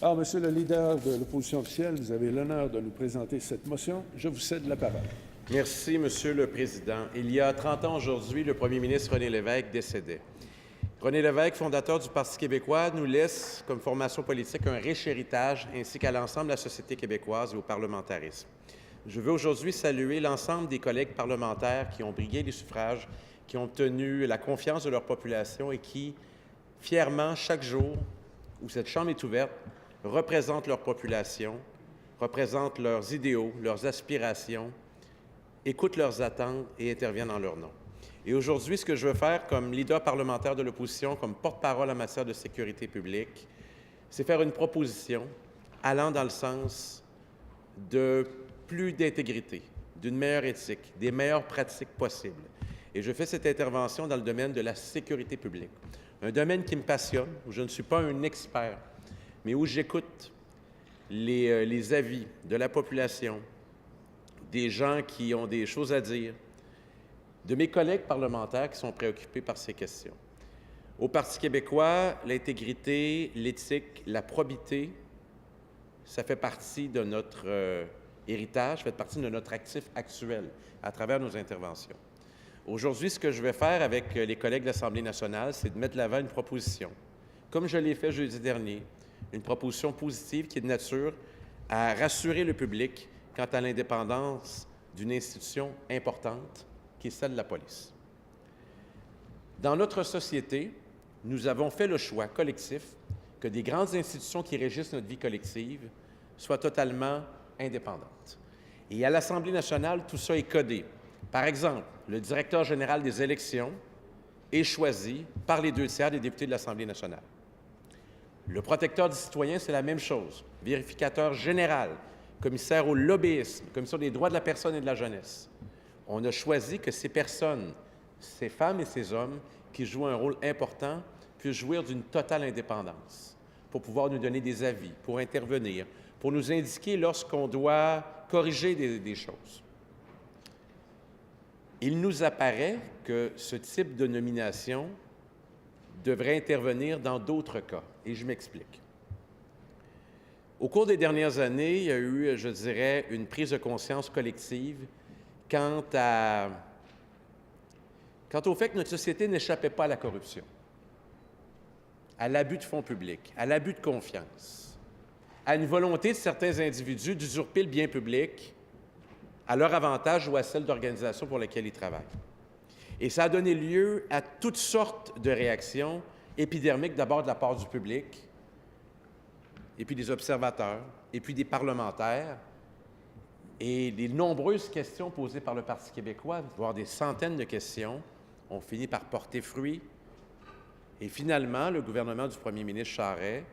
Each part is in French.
Alors, Monsieur le leader de l'opposition officielle, vous avez l'honneur de nous présenter cette motion. Je vous cède la parole. Merci, Monsieur le Président. Il y a 30 ans aujourd'hui, le premier ministre René Lévesque décédait. René Lévesque, fondateur du Parti québécois, nous laisse comme formation politique un riche héritage ainsi qu'à l'ensemble de la société québécoise et au parlementarisme. Je veux aujourd'hui saluer l'ensemble des collègues parlementaires qui ont brigué les suffrages, qui ont obtenu la confiance de leur population et qui, fièrement, chaque jour où cette Chambre est ouverte, représentent leur population, représentent leurs idéaux, leurs aspirations, écoutent leurs attentes et interviennent en leur nom. Et aujourd'hui, ce que je veux faire comme leader parlementaire de l'opposition, comme porte-parole en matière de sécurité publique, c'est faire une proposition allant dans le sens de plus d'intégrité, d'une meilleure éthique, des meilleures pratiques possibles. Et je fais cette intervention dans le domaine de la sécurité publique, un domaine qui me passionne, où je ne suis pas un expert, mais où j'écoute les avis de la population, des gens qui ont des choses à dire, de mes collègues parlementaires qui sont préoccupés par ces questions. Au Parti québécois, l'intégrité, l'éthique, la probité, ça fait partie de notre héritage, ça fait partie de notre actif actuel à travers nos interventions. Aujourd'hui, ce que je vais faire avec les collègues de l'Assemblée nationale, c'est de mettre de l'avant une proposition, comme je l'ai fait jeudi dernier, une proposition positive qui est de nature à rassurer le public quant à l'indépendance d'une institution importante, qui est celle de la police. Dans notre société, nous avons fait le choix collectif que des grandes institutions qui régissent notre vie collective soient totalement indépendantes. Et à l'Assemblée nationale, tout ça est codé. Par exemple, le directeur général des élections est choisi par les 2/3 des députés de l'Assemblée nationale. Le protecteur du citoyen, c'est la même chose. Vérificateur général, commissaire au lobbyisme, commissaire des droits de la personne et de la jeunesse. On a choisi que ces personnes, ces femmes et ces hommes qui jouent un rôle important, puissent jouir d'une totale indépendance pour pouvoir nous donner des avis, pour intervenir, pour nous indiquer lorsqu'on doit corriger des choses. Il nous apparaît que ce type de nomination devrait intervenir dans d'autres cas, et je m'explique. Au cours des dernières années, il y a eu, je dirais, une prise de conscience collective quant au fait que notre société n'échappait pas à la corruption, à l'abus de fonds publics, à l'abus de confiance, à une volonté de certains individus d'usurper le bien public à leur avantage ou à celle d'organisations pour lesquelles ils travaillent. Et ça a donné lieu à toutes sortes de réactions épidermiques, d'abord de la part du public, et puis des observateurs, et puis des parlementaires. Et les nombreuses questions posées par le Parti québécois, voire des centaines de questions, ont fini par porter fruit. Et finalement, le gouvernement du premier ministre Charest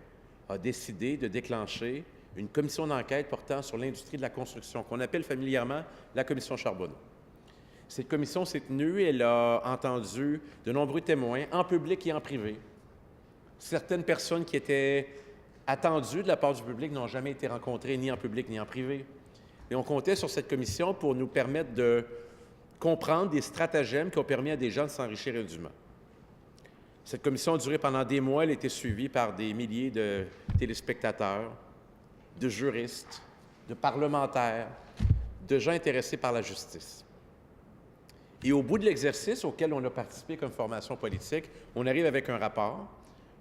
a décidé de déclencher une commission d'enquête portant sur l'industrie de la construction, qu'on appelle familièrement la commission Charbonneau. Cette commission s'est tenue, elle a entendu de nombreux témoins, en public et en privé. Certaines personnes qui étaient attendues de la part du public n'ont jamais été rencontrées ni en public ni en privé. Et on comptait sur cette commission pour nous permettre de comprendre des stratagèmes qui ont permis à des gens de s'enrichir indûment. Cette commission a duré pendant des mois, elle a été suivie par des milliers de téléspectateurs, de juristes, de parlementaires, de gens intéressés par la justice. Et au bout de l'exercice auquel on a participé comme formation politique, on arrive avec un rapport,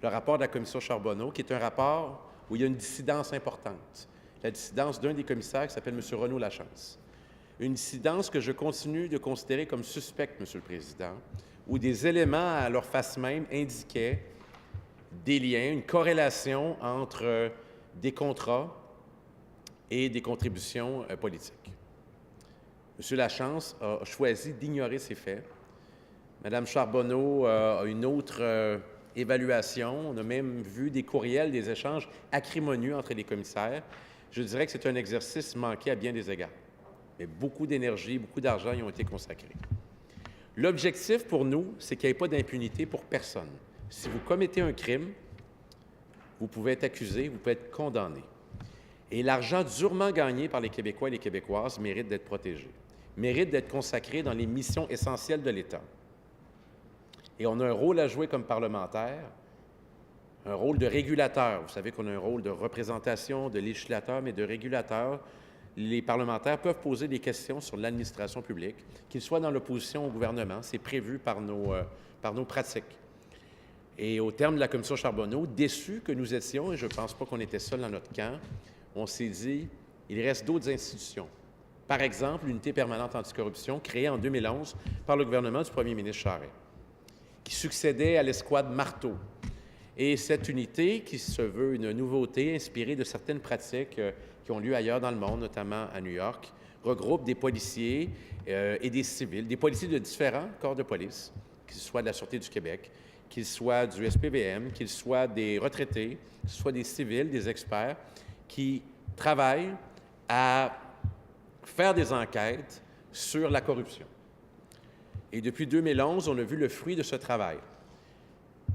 le rapport de la commission Charbonneau, qui est un rapport où il y a une dissidence importante. La dissidence d'un des commissaires qui s'appelle M. Renaud Lachance. Une dissidence que je continue de considérer comme suspecte, M. le Président, où des éléments à leur face même indiquaient des liens, une corrélation entre des contrats et des contributions politiques. M. Lachance a choisi d'ignorer ces faits. Mme Charbonneau a une autre évaluation. On a même vu des courriels, des échanges acrimonieux entre les commissaires. Je dirais que c'est un exercice manqué à bien des égards. Mais beaucoup d'énergie, beaucoup d'argent y ont été consacrés. L'objectif pour nous, c'est qu'il n'y ait pas d'impunité pour personne. Si vous commettez un crime, vous pouvez être accusé, vous pouvez être condamné. Et l'argent durement gagné par les Québécois et les Québécoises mérite d'être protégé, mérite d'être consacré dans les missions essentielles de l'État. Et on a un rôle à jouer comme parlementaire, un rôle de régulateur. Vous savez qu'on a un rôle de représentation, de législateur, mais de régulateur. Les parlementaires peuvent poser des questions sur l'administration publique, qu'ils soient dans l'opposition au gouvernement. C'est prévu par nos pratiques. Et au terme de la commission Charbonneau, déçus que nous étions, et je ne pense pas qu'on était seuls dans notre camp, on s'est dit, il reste d'autres institutions. Par exemple, l'unité permanente anticorruption créée en 2011 par le gouvernement du premier ministre Charest, qui succédait à l'escouade Marteau. Et cette unité, qui se veut une nouveauté inspirée de certaines pratiques qui ont lieu ailleurs dans le monde, notamment à New York, regroupe des policiers et des civils, des policiers de différents corps de police, qu'ils soient de la Sûreté du Québec, qu'ils soient du SPVM, qu'ils soient des retraités, qu'ils soient des civils, des experts, qui travaillent à faire des enquêtes sur la corruption. Et depuis 2011, on a vu le fruit de ce travail.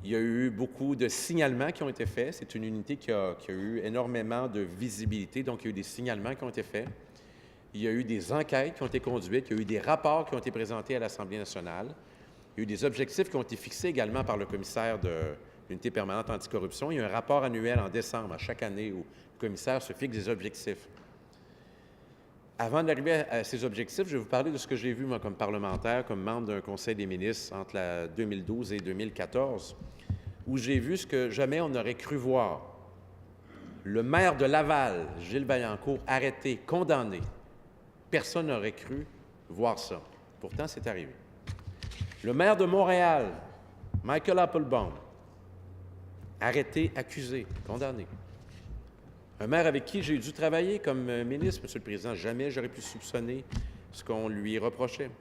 Il y a eu beaucoup de signalements qui ont été faits. C'est une unité qui a eu énormément de visibilité, donc il y a eu des signalements qui ont été faits. Il y a eu des enquêtes qui ont été conduites, il y a eu des rapports qui ont été présentés à l'Assemblée nationale. Il y a eu des objectifs qui ont été fixés également par le commissaire de l'unité permanente anticorruption. Il y a un rapport annuel en décembre, à chaque année, où le commissaire se fixe des objectifs. Avant d'arriver à ces objectifs, je vais vous parler de ce que j'ai vu, moi, comme parlementaire, comme membre d'un conseil des ministres entre la 2012 et 2014, où j'ai vu ce que jamais on n'aurait cru voir. Le maire de Laval, Gilles Vaillancourt, arrêté, condamné. Personne n'aurait cru voir ça. Pourtant, c'est arrivé. Le maire de Montréal, Michael Applebaum, arrêté, accusé, condamné. Un maire avec qui j'ai dû travailler comme ministre, M. le Président, jamais j'aurais pu soupçonner ce qu'on lui reprochait.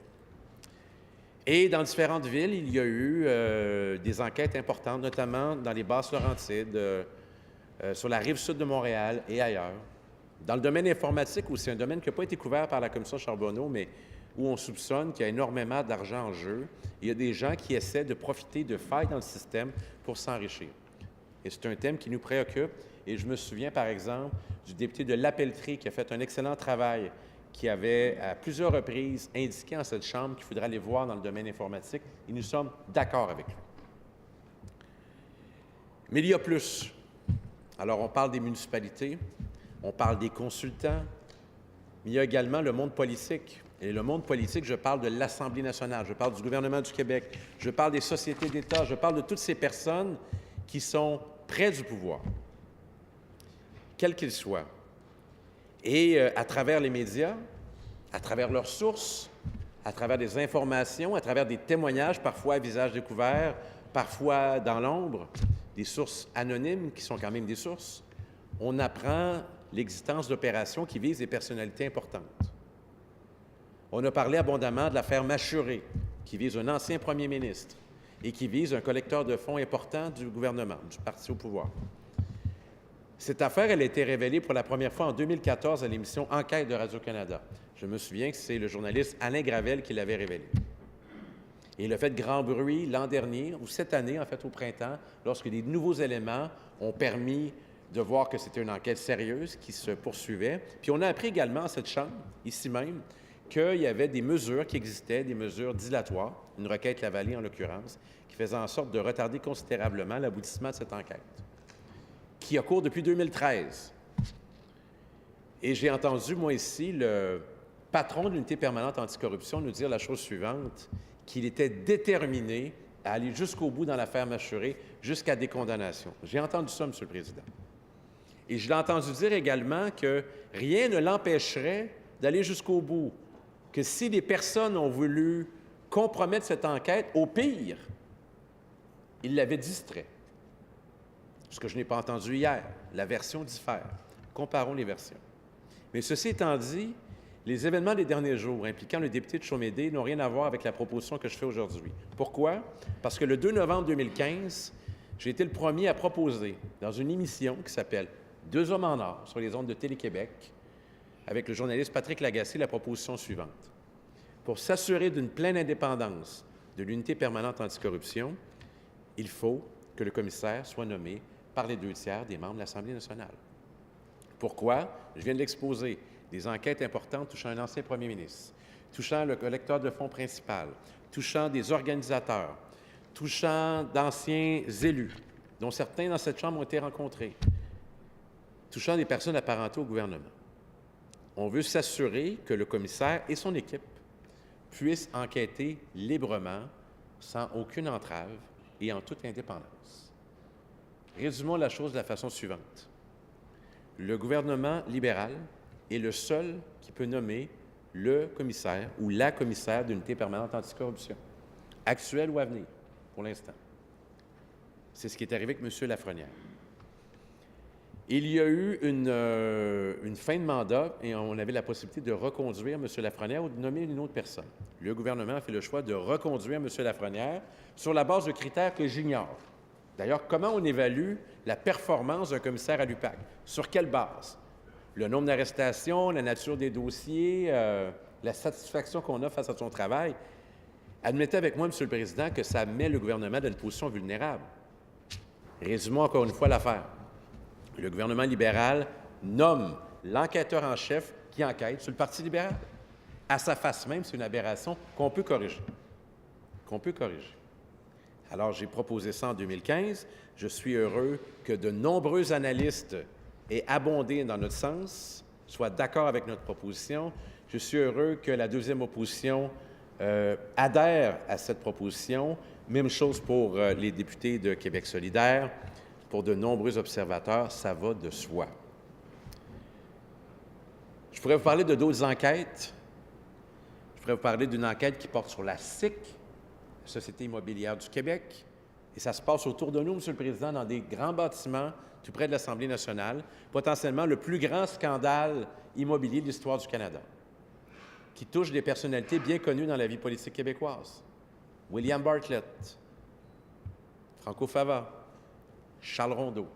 Et dans différentes villes, il y a eu des enquêtes importantes, notamment dans les Basses-Laurentides, sur la rive sud de Montréal et ailleurs. Dans le domaine informatique aussi, un domaine qui n'a pas été couvert par la commission Charbonneau, mais où on soupçonne qu'il y a énormément d'argent en jeu. Il y a des gens qui essaient de profiter de failles dans le système pour s'enrichir. Et c'est un thème qui nous préoccupe. Et je me souviens, par exemple, du député de Lapellerie qui a fait un excellent travail, qui avait à plusieurs reprises indiqué en cette Chambre qu'il faudrait aller voir dans le domaine informatique. Et nous sommes d'accord avec lui. Mais il y a plus. Alors, on parle des municipalités, on parle des consultants, mais il y a également le monde politique. Et le monde politique, je parle de l'Assemblée nationale, je parle du gouvernement du Québec, je parle des sociétés d'État, je parle de toutes ces personnes qui sont près du pouvoir, quels qu'ils soient. Et à travers les médias, à travers leurs sources, à travers des informations, à travers des témoignages, parfois à visage découvert, parfois dans l'ombre, des sources anonymes qui sont quand même des sources, on apprend l'existence d'opérations qui visent des personnalités importantes. On a parlé abondamment de l'affaire Machuré, qui vise un ancien premier ministre et qui vise un collecteur de fonds important du gouvernement, du parti au pouvoir. Cette affaire, elle a été révélée pour la première fois en 2014 à l'émission Enquête de Radio-Canada. Je me souviens que c'est le journaliste Alain Gravel qui l'avait révélée. Et il a fait grand bruit l'an dernier, ou cette année, en fait, au printemps, lorsque des nouveaux éléments ont permis de voir que c'était une enquête sérieuse qui se poursuivait. Puis on a appris également à cette Chambre, ici même, qu'il y avait des mesures qui existaient, des mesures dilatoires, une requête Lavallée en l'occurrence, qui faisait en sorte de retarder considérablement l'aboutissement de cette enquête, qui a cours depuis 2013. Et j'ai entendu, moi ici, le patron de l'unité permanente anticorruption nous dire la chose suivante, qu'il était déterminé à aller jusqu'au bout dans l'affaire Machuré, jusqu'à des condamnations. J'ai entendu ça, M. le Président. Et je l'ai entendu dire également que rien ne l'empêcherait d'aller jusqu'au bout, que si des personnes ont voulu compromettre cette enquête, au pire, il l'avait distrait. Ce que je n'ai pas entendu hier. La version diffère. Comparons les versions. Mais ceci étant dit, les événements des derniers jours impliquant le député de Chaumédé n'ont rien à voir avec la proposition que je fais aujourd'hui. Pourquoi? Parce que le 2 novembre 2015, j'ai été le premier à proposer, dans une émission qui s'appelle « Deux hommes en or » sur les ondes de Télé-Québec, avec le journaliste Patrick Lagacé, la proposition suivante. Pour s'assurer d'une pleine indépendance de l'unité permanente anticorruption, il faut que le commissaire soit nommé par les 2/3 des membres de l'Assemblée nationale. Pourquoi? Je viens de l'exposer. Des enquêtes importantes touchant un ancien premier ministre, touchant le collecteur de fonds principal, touchant des organisateurs, touchant d'anciens élus, dont certains dans cette Chambre ont été rencontrés, touchant des personnes apparentées au gouvernement. On veut s'assurer que le commissaire et son équipe puissent enquêter librement, sans aucune entrave et en toute indépendance. Résumons la chose de la façon suivante. Le gouvernement libéral est le seul qui peut nommer le commissaire ou la commissaire d'unité permanente anticorruption, actuelle ou à venir, pour l'instant. C'est ce qui est arrivé avec M. Lafrenière. Il y a eu une fin de mandat et on avait la possibilité de reconduire M. Lafrenière ou de nommer une autre personne. Le gouvernement a fait le choix de reconduire M. Lafrenière sur la base de critères que j'ignore. D'ailleurs, comment on évalue la performance d'un commissaire à l'UPAC? Sur quelle base? Le nombre d'arrestations, la nature des dossiers, la satisfaction qu'on a face à son travail. Admettez avec moi, M. le Président, que ça met le gouvernement dans une position vulnérable. Résumons encore une fois l'affaire. Le gouvernement libéral nomme l'enquêteur en chef qui enquête sur le Parti libéral. À sa face même, c'est une aberration qu'on peut corriger. Alors, j'ai proposé ça en 2015. Je suis heureux que de nombreux analystes aient abondé dans notre sens, soient d'accord avec notre proposition. Je suis heureux que la deuxième opposition adhère à cette proposition. Même chose pour les députés de Québec solidaire. Pour de nombreux observateurs, ça va de soi. Je pourrais vous parler de d'autres enquêtes. Je pourrais vous parler d'une enquête qui porte sur la SIC, la Société immobilière du Québec, et ça se passe autour de nous, M. le Président, dans des grands bâtiments tout près de l'Assemblée nationale, potentiellement le plus grand scandale immobilier de l'histoire du Canada, qui touche des personnalités bien connues dans la vie politique québécoise. William Bartlett, Franco Fava, Charles Rondeau.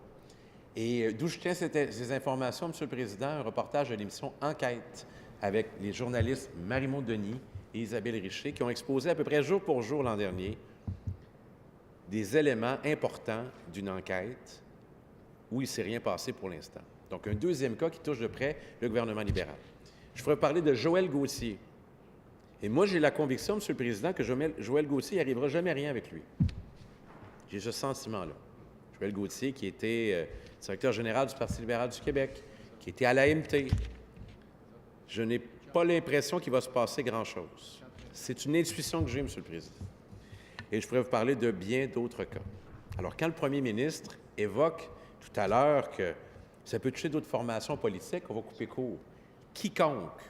Et d'où je tiens ces informations, M. le Président, un reportage de l'émission Enquête avec les journalistes Marie-Maud Denis et Isabelle Richer qui ont exposé à peu près jour pour jour l'an dernier des éléments importants d'une enquête où il ne s'est rien passé pour l'instant. Donc, un deuxième cas qui touche de près le gouvernement libéral. Je pourrais parler de Joël Gauthier. Et moi, j'ai la conviction, M. le Président, que Joël Gauthier n'arrivera jamais rien avec lui. J'ai ce sentiment-là. Joël Gauthier, qui était directeur général du Parti libéral du Québec, qui était à l'AMT. Je n'ai pas l'impression qu'il va se passer grand-chose. C'est une intuition que j'ai, M. le Président. Et je pourrais vous parler de bien d'autres cas. Alors, quand le premier ministre évoque tout à l'heure que ça peut toucher d'autres formations politiques, on va couper court. Quiconque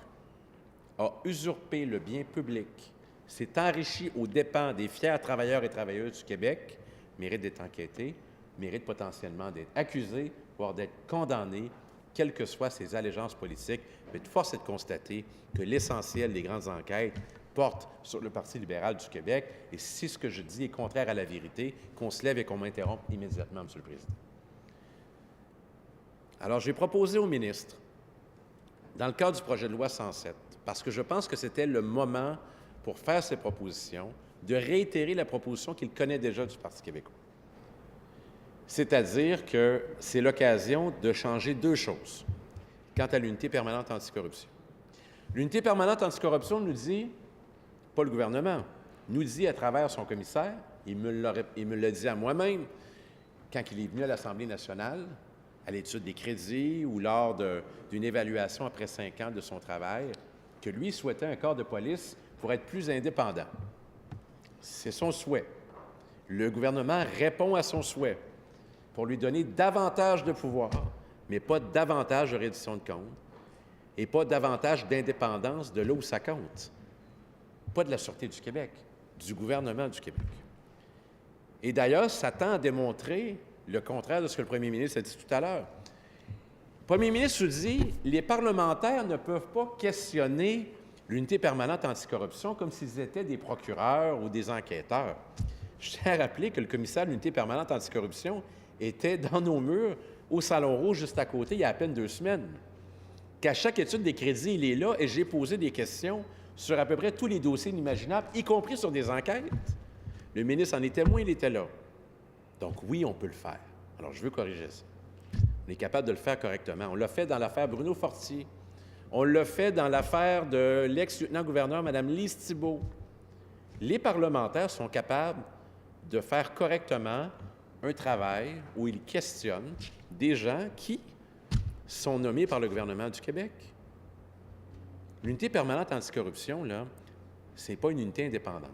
a usurpé le bien public, s'est enrichi aux dépens des fiers travailleurs et travailleuses du Québec, mérite d'être enquêté, mérite potentiellement d'être accusé, voire d'être condamné, quelles que soient ses allégeances politiques. Mais force est de constater que l'essentiel des grandes enquêtes porte sur le Parti libéral du Québec. Et si ce que je dis est contraire à la vérité, qu'on se lève et qu'on m'interrompe immédiatement, M. le Président. Alors, j'ai proposé au ministre, dans le cadre du projet de loi 107, parce que je pense que c'était le moment pour faire ces propositions, de réitérer la proposition qu'il connaît déjà du Parti québécois. C'est-à-dire que c'est l'occasion de changer deux choses quant à l'unité permanente anticorruption. L'unité permanente anticorruption nous dit, pas le gouvernement, nous dit à travers son commissaire, il me l'a dit à moi-même, quand il est venu à l'Assemblée nationale, à l'étude des crédits ou lors d'une évaluation après 5 ans de son travail, que lui souhaitait un corps de police pour être plus indépendant. C'est son souhait. Le gouvernement répond à son souhait pour lui donner davantage de pouvoir, mais pas davantage de reddition de comptes et pas davantage d'indépendance de là où ça compte. Pas de la Sûreté du Québec, du gouvernement du Québec. Et d'ailleurs, ça tend à démontrer le contraire de ce que le premier ministre a dit tout à l'heure. Le premier ministre nous dit « Les parlementaires ne peuvent pas questionner l'unité permanente anticorruption comme s'ils étaient des procureurs ou des enquêteurs. » Je tiens à rappeler que le commissaire de l'unité permanente anticorruption était dans nos murs au Salon Rouge juste à côté il y a à peine 2 semaines. Qu'à chaque étude des crédits, il est là et j'ai posé des questions sur à peu près tous les dossiers inimaginables, y compris sur des enquêtes. Le ministre en est témoin, il était là. Donc oui, on peut le faire. Alors, je veux corriger ça. On est capable de le faire correctement. On l'a fait dans l'affaire Bruno Fortier. On l'a fait dans l'affaire de l'ex-lieutenant-gouverneur, Mme Lise Thibault. Les parlementaires sont capables de faire correctement un travail où il questionne des gens qui sont nommés par le gouvernement du Québec. L'unité permanente anticorruption, là, ce n'est pas une unité indépendante.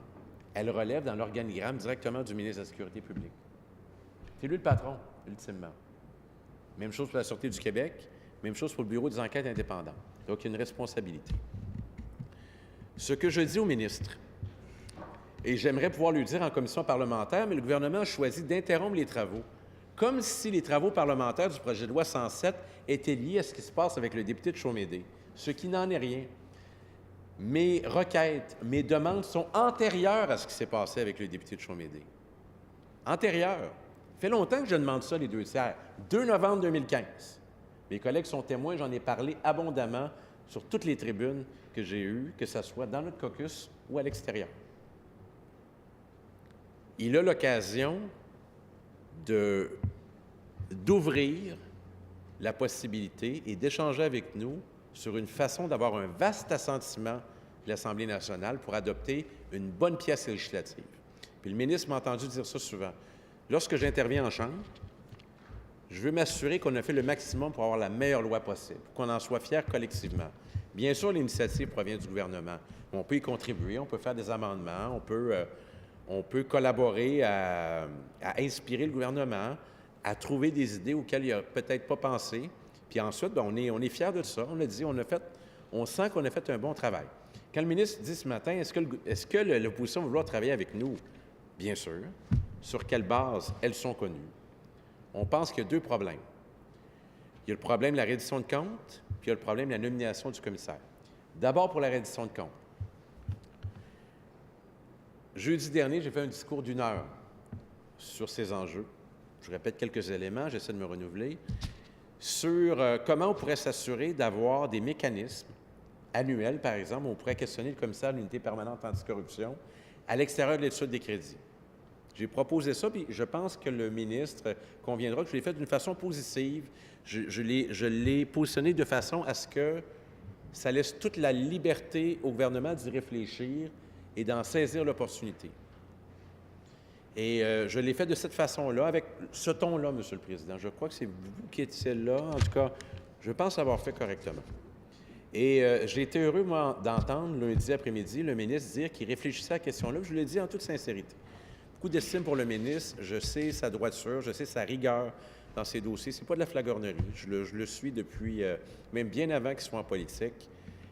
Elle relève dans l'organigramme directement du ministre de la Sécurité publique. C'est lui le patron, ultimement. Même chose pour la Sûreté du Québec, même chose pour le Bureau des enquêtes indépendantes. Donc, il y a une responsabilité. Ce que je dis au ministre, et j'aimerais pouvoir lui dire en commission parlementaire, mais le gouvernement a choisi d'interrompre les travaux, comme si les travaux parlementaires du projet de loi 107 étaient liés à ce qui se passe avec le député de Chaumédé, ce qui n'en est rien. Mes requêtes, mes demandes sont antérieures à ce qui s'est passé avec le député de Chaumédé. Antérieures. Ça fait longtemps que je demande ça, les 2/3. 2 novembre 2015. Mes collègues sont témoins, j'en ai parlé abondamment sur toutes les tribunes que j'ai eues, que ce soit dans notre caucus ou à l'extérieur. Il a l'occasion d'ouvrir la possibilité et d'échanger avec nous sur une façon d'avoir un vaste assentiment de l'Assemblée nationale pour adopter une bonne pièce législative. Puis le ministre m'a entendu dire ça souvent. Lorsque j'interviens en Chambre, je veux m'assurer qu'on a fait le maximum pour avoir la meilleure loi possible, qu'on en soit fiers collectivement. Bien sûr, l'initiative provient du gouvernement. On peut y contribuer, on peut faire des amendements, on peut collaborer à inspirer le gouvernement, à trouver des idées auxquelles il n'a peut-être pas pensé. Puis ensuite, bien, on est fiers de ça. On a dit, on sent qu'on a fait un bon travail. Quand le ministre dit ce matin, est-ce que l'opposition va vouloir travailler avec nous? Bien sûr. Sur quelle base? Elles sont connues. On pense qu'il y a 2 problèmes. Il y a le problème de la reddition de comptes, puis il y a le problème de la nomination du commissaire. D'abord, pour la reddition de comptes. Jeudi dernier, j'ai fait un discours d'1 heure sur ces enjeux. Je répète quelques éléments, j'essaie de me renouveler, sur comment on pourrait s'assurer d'avoir des mécanismes annuels, par exemple, où on pourrait questionner le commissaire de l'unité permanente anticorruption à l'extérieur de l'étude des crédits. J'ai proposé ça, puis je pense que le ministre conviendra que je l'ai fait d'une façon positive. Je l'ai positionné de façon à ce que ça laisse toute la liberté au gouvernement d'y réfléchir et d'en saisir l'opportunité. Et je l'ai fait de cette façon-là, avec ce ton-là, M. le Président. Je crois que c'est vous qui étiez là. En tout cas, je pense l'avoir fait correctement. Et j'ai été heureux, moi, d'entendre lundi après-midi le ministre dire qu'il réfléchissait à la question-là. Je l'ai dit en toute sincérité. Beaucoup d'estime pour le ministre. Je sais sa droiture, je sais sa rigueur dans ses dossiers. Ce n'est pas de la flagornerie. Je le suis depuis, même bien avant qu'il soit en politique.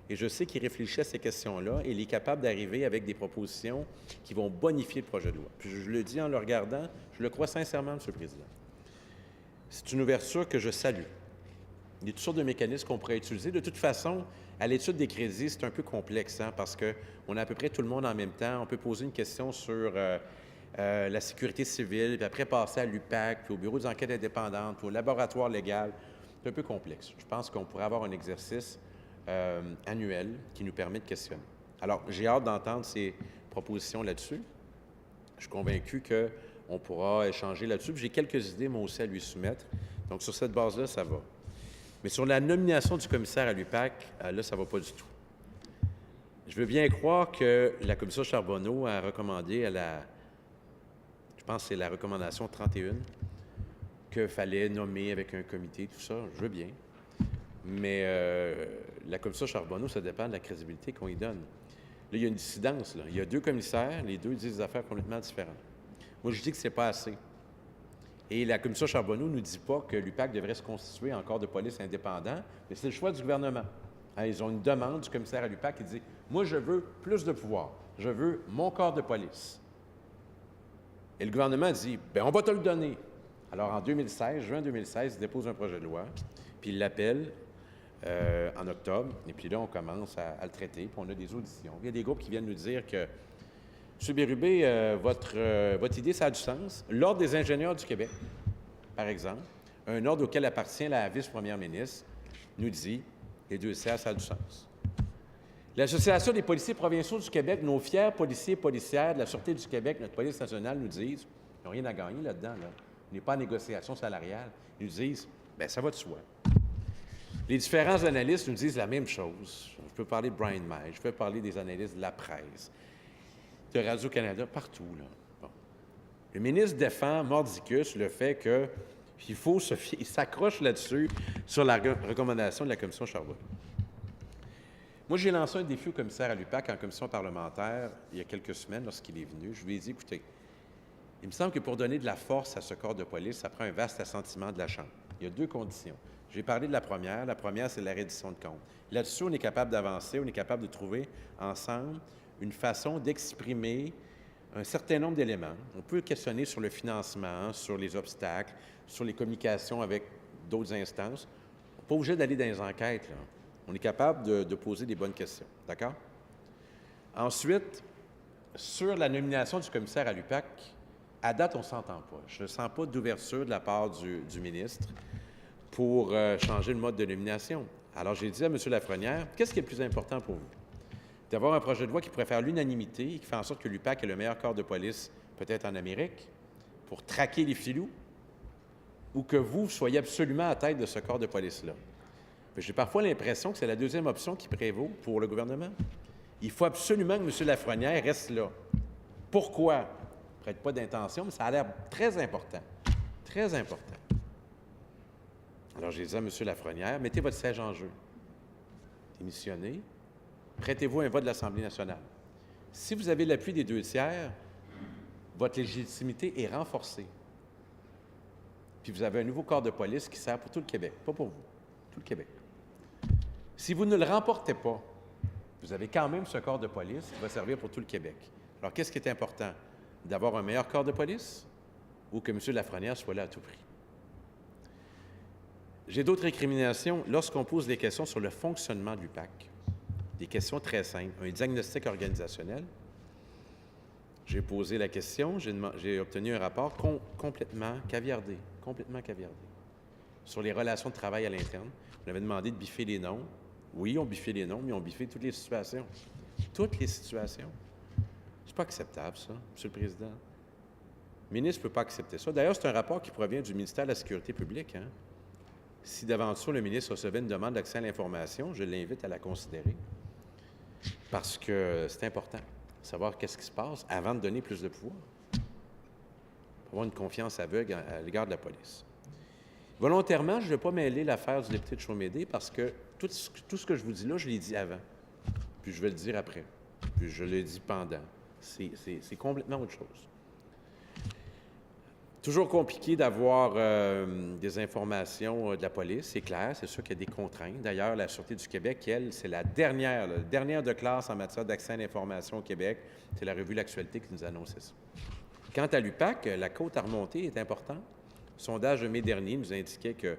Et je sais qu'il réfléchit à ces questions-là et il est capable d'arriver avec des propositions qui vont bonifier le projet de loi. Puis je le dis en le regardant, je le crois sincèrement, M. le Président. C'est une ouverture que je salue. Il y a toutes sortes de mécanismes qu'on pourrait utiliser. De toute façon, à l'étude des crédits, c'est un peu complexe, hein, parce qu'on a à peu près tout le monde en même temps. On peut poser une question sur la sécurité civile, puis après passer à l'UPAC, puis au Bureau des enquêtes indépendantes, puis au laboratoire légal. C'est un peu complexe. Je pense qu'on pourrait avoir un exercice annuel qui nous permet de questionner. Alors, j'ai hâte d'entendre ces propositions là-dessus. Je suis convaincu qu'on pourra échanger là-dessus. J'ai quelques idées, moi aussi, à lui soumettre. Donc, sur cette base-là, ça va. Mais sur la nomination du commissaire à l'UPAC, là, ça ne va pas du tout. Je veux bien croire que la commission Charbonneau a recommandé je pense que c'est la recommandation 31, qu'il fallait nommer avec un comité, tout ça. Je veux bien. Mais la commission Charbonneau, ça dépend de la crédibilité qu'on y donne. Là, il y a une dissidence. Là. Il y a 2 commissaires, les 2 disent des affaires complètement différentes. Moi, je dis que ce n'est pas assez. Et la commission Charbonneau ne nous dit pas que l'UPAC devrait se constituer en corps de police indépendant, mais c'est le choix du gouvernement. Hein, ils ont une demande du commissaire à l'UPAC qui dit « Moi, je veux plus de pouvoir. Je veux mon corps de police. » Et le gouvernement dit « Bien, on va te le donner. » Alors, en 2016, juin 2016, il dépose un projet de loi, puis il l'appelle en octobre, et puis là, on commence à le traiter, puis on a des auditions. Il y a des groupes qui viennent nous dire que M. Bérubé, votre idée, ça a du sens. L'Ordre des ingénieurs du Québec, par exemple, un ordre auquel appartient la vice-première ministre, nous dit les 2/3, ça a du sens. L'Association des policiers provinciaux du Québec, nos fiers policiers et policières de la Sûreté du Québec, notre police nationale, nous disent ils n'ont rien à gagner là-dedans. Là. On n'est pas en négociation salariale. Ils nous disent bien, ça va de soi. Les différents analystes nous disent la même chose. Je peux parler de Brian May, je peux parler des analystes de la presse, de Radio-Canada, partout. Là. Bon. Le ministre défend mordicus le fait qu'il s'accroche là-dessus sur la recommandation de la commission Charbonneau. Moi, j'ai lancé un défi au commissaire à l'UPAC en commission parlementaire il y a quelques semaines lorsqu'il est venu. Je lui ai dit, écoutez, il me semble que pour donner de la force à ce corps de police, ça prend un vaste assentiment de la Chambre. Il y a 2 conditions. J'ai parlé de la première. La première, c'est la reddition de comptes. Là-dessus, on est capable d'avancer, on est capable de trouver ensemble une façon d'exprimer un certain nombre d'éléments. On peut questionner sur le financement, sur les obstacles, sur les communications avec d'autres instances. On n'est pas obligé d'aller dans les enquêtes, là. On est capable de poser des bonnes questions. D'accord? Ensuite, sur la nomination du commissaire à l'UPAC, à date, on ne s'entend pas. Je ne sens pas d'ouverture de la part du ministre pour changer le mode de nomination. Alors, j'ai dit à M. Lafrenière, qu'est-ce qui est le plus important pour vous? D'avoir un projet de loi qui pourrait faire l'unanimité et qui fait en sorte que l'UPAC est le meilleur corps de police peut-être en Amérique pour traquer les filous, ou que vous soyez absolument à la tête de ce corps de police-là? J'ai parfois l'impression que c'est la deuxième option qui prévaut pour le gouvernement. Il faut absolument que M. Lafrenière reste là. Pourquoi? Peut-être pas d'intention, mais ça a l'air très important. Très important. Alors, j'ai dit à M. Lafrenière, mettez votre siège en jeu. Démissionnez. Prêtez-vous un vote de l'Assemblée nationale. Si vous avez l'appui des 2 tiers, votre légitimité est renforcée. Puis vous avez un nouveau corps de police qui sert pour tout le Québec, pas pour vous, tout le Québec. Si vous ne le remportez pas, vous avez quand même ce corps de police qui va servir pour tout le Québec. Alors, qu'est-ce qui est important? D'avoir un meilleur corps de police ou que M. Lafrenière soit là à tout prix? J'ai d'autres récriminations lorsqu'on pose des questions sur le fonctionnement de l'UPAC. Des questions très simples. Un diagnostic organisationnel. J'ai posé la question, j'ai obtenu un rapport complètement caviardé. Sur les relations de travail à l'interne. On avait demandé de biffer les noms. Oui, on biffé les noms, mais on biffé toutes les situations. Toutes les situations. C'est pas acceptable, ça, M. le Président. Le ministre ne peut pas accepter ça. D'ailleurs, c'est un rapport qui provient du ministère de la Sécurité publique. Hein? Si d'aventure le ministre recevait une demande d'accès à l'information, je l'invite à la considérer. Parce que c'est important de savoir qu'est-ce qui se passe avant de donner plus de pouvoir. Pour avoir une confiance aveugle à l'égard de la police. Volontairement, je ne vais pas mêler l'affaire du député de Chaumédé parce que tout ce que je vous dis là, je l'ai dit avant. Puis je vais le dire après. Puis je l'ai dit pendant. C'est complètement autre chose. Toujours compliqué d'avoir des informations de la police, c'est clair, c'est sûr qu'il y a des contraintes. D'ailleurs, la Sûreté du Québec, elle, c'est la dernière de classe en matière d'accès à l'information au Québec. C'est la revue L'Actualité qui nous annonçait ça. Quant à l'UPAC, la côte à remonter est importante. Le sondage de mai dernier nous indiquait que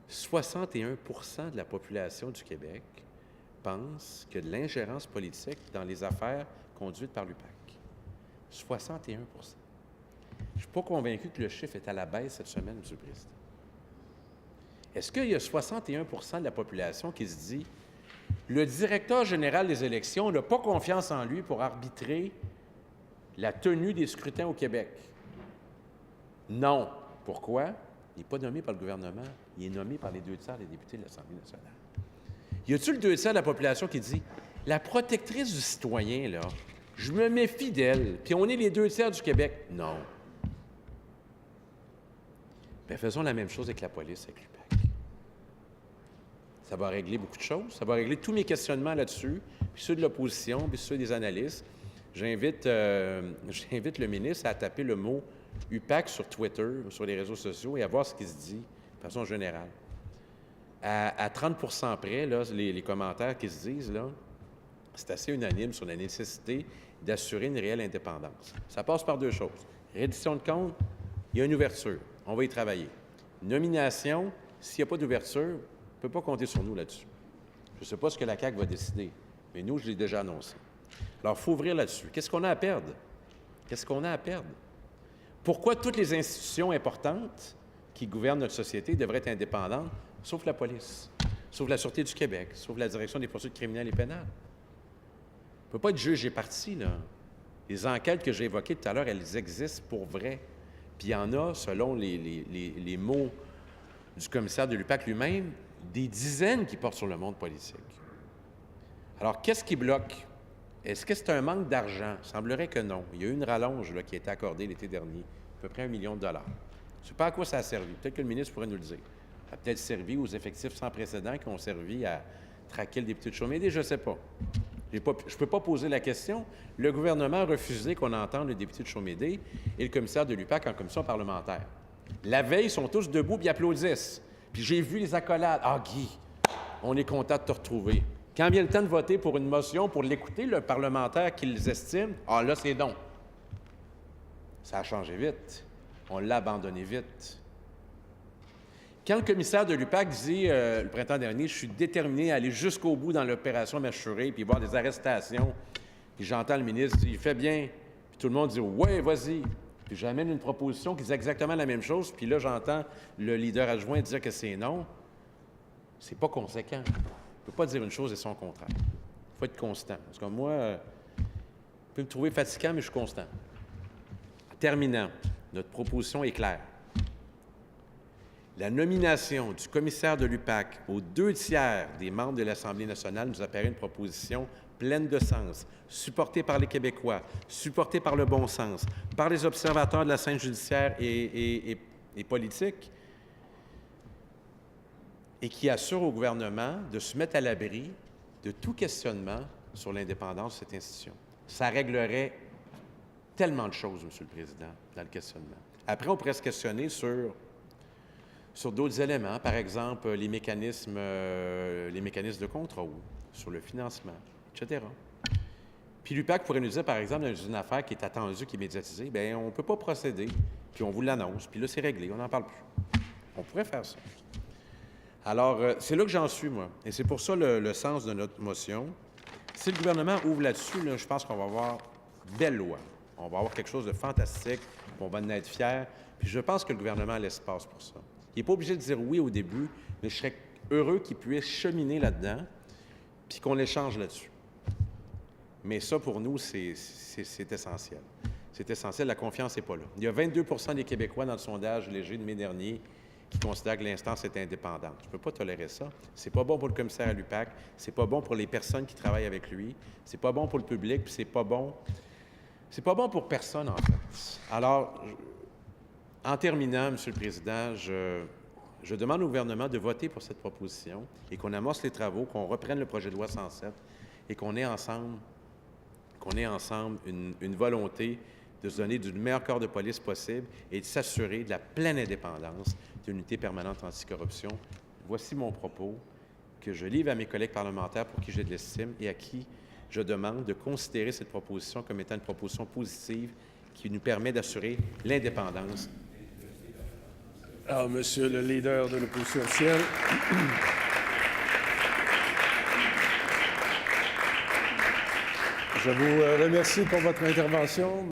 61 % de la population du Québec pense que de l'ingérence politique dans les affaires conduites par l'UPAC. 61 %. Je ne suis pas convaincu que le chiffre est à la baisse cette semaine, M. le Président. Est-ce qu'il y a 61 % de la population qui se dit « Le directeur général des élections n'a pas confiance en lui pour arbitrer la tenue des scrutins au Québec? » Non. Pourquoi? Il n'est pas nommé par le gouvernement. Il est nommé par les 2 tiers des députés de l'Assemblée nationale. Y a-t-il le 2 tiers de la population qui dit « La protectrice du citoyen, là, je me méfie d'elle, puis on est les 2 tiers du Québec. » Non. Bien, faisons la même chose avec la police, avec l'UPAC. Ça va régler beaucoup de choses. Ça va régler tous mes questionnements là-dessus, puis ceux de l'opposition, puis ceux des analystes. J'invite le ministre à taper le mot UPAC sur Twitter, sur les réseaux sociaux, et à voir ce qui se dit de façon générale. À 30 % près, là, les commentaires qui se disent, là, c'est assez unanime sur la nécessité d'assurer une réelle indépendance. Ça passe par 2 choses. Reddition de comptes, il y a une ouverture. On va y travailler. Nomination, s'il n'y a pas d'ouverture, on ne peut pas compter sur nous là-dessus. Je ne sais pas ce que la CAQ va décider, mais nous, je l'ai déjà annoncé. Alors, il faut ouvrir là-dessus. Qu'est-ce qu'on a à perdre? Qu'est-ce qu'on a à perdre? Pourquoi toutes les institutions importantes qui gouvernent notre société devraient être indépendantes, sauf la police, sauf la Sûreté du Québec, sauf la Direction des poursuites criminelles et pénales? On ne peut pas être juge et partie, là. Les enquêtes que j'ai évoquées tout à l'heure, elles existent pour vrai. Puis il y en a, selon les mots du commissaire de l'UPAC lui-même, des dizaines qui portent sur le monde politique. Alors, qu'est-ce qui bloque? Est-ce que c'est un manque d'argent? Il semblerait que non. Il y a eu une rallonge là, qui a été accordée l'été dernier. peu près $1 million. Je ne sais pas à quoi ça a servi. Peut-être que le ministre pourrait nous le dire. Ça a peut-être servi aux effectifs sans précédent qui ont servi à traquer le député de Chaumédé, je ne sais pas. Je ne peux pas poser la question. Le gouvernement a refusé qu'on entende le député de Chaumédé et le commissaire de l'UPAC en commission parlementaire. La veille, ils sont tous debout et applaudissent. Puis j'ai vu les accolades. « Ah, Guy, on est content de te retrouver. » Quand vient le temps de voter pour une motion, pour l'écouter, le parlementaire qu'ils estiment, « Ah, là, c'est donc. » Ça a changé vite. On l'a abandonné vite. Quand le commissaire de l'UPAC dit le printemps dernier, je suis déterminé à aller jusqu'au bout dans l'opération Mèche-Souris, puis voir des arrestations, puis j'entends le ministre dire, il fait bien, puis tout le monde dit, ouais, vas-y. Puis j'amène une proposition qui dit exactement la même chose, puis là, j'entends le leader adjoint dire que c'est non. C'est pas conséquent. On ne peut pas dire une chose et son contraire. Il faut être constant. Parce que moi, vous pouvez me trouver fatigant, mais je suis constant. Terminant, notre proposition est claire. La nomination du commissaire de l'UPAC aux 2/3 des membres de l'Assemblée nationale nous apparaît une proposition pleine de sens, supportée par les Québécois, supportée par le bon sens, par les observateurs de la scène judiciaire et politique, et qui assure au gouvernement de se mettre à l'abri de tout questionnement sur l'indépendance de cette institution. Ça réglerait tellement de choses, Monsieur le Président, dans le questionnement. Après, on pourrait se questionner sur d'autres éléments, par exemple les mécanismes de contrôle, sur le financement, etc. Puis l'UPAC pourrait nous dire, par exemple, dans une affaire qui est attendue, qui est médiatisée, bien, on ne peut pas procéder, puis on vous l'annonce, puis là, c'est réglé, on n'en parle plus. On pourrait faire ça. Alors, c'est là que j'en suis, moi. Et c'est pour ça le sens de notre motion. Si le gouvernement ouvre là-dessus, là, je pense qu'on va avoir une belle loi. On va avoir quelque chose de fantastique, puis on va en être fiers. Puis je pense que le gouvernement a l'espace pour ça. Il n'est pas obligé de dire oui au début, mais je serais heureux qu'il puisse cheminer là-dedans, puis qu'on échange là-dessus. Mais ça, pour nous, c'est essentiel. C'est essentiel, la confiance n'est pas là. Il y a 22 % des Québécois dans le sondage léger de mai dernier qui considèrent que l'instance est indépendante. Je ne peux pas tolérer ça. C'est pas bon pour le commissaire à l'UPAC, c'est pas bon pour les personnes qui travaillent avec lui, c'est pas bon pour le public, puis c'est pas bon pour personne, en fait. Alors, en terminant, M. le Président, je demande au gouvernement de voter pour cette proposition et qu'on amorce les travaux, qu'on reprenne le projet de loi 107 et qu'on ait ensemble une volonté de se donner du meilleur corps de police possible et de s'assurer de la pleine indépendance de l'unité permanente anticorruption. Voici mon propos que je livre à mes collègues parlementaires pour qui j'ai de l'estime et à qui je demande de considérer cette proposition comme étant une proposition positive qui nous permet d'assurer l'indépendance. Alors, Monsieur le leader de l'opposition officielle. Je vous remercie pour votre intervention.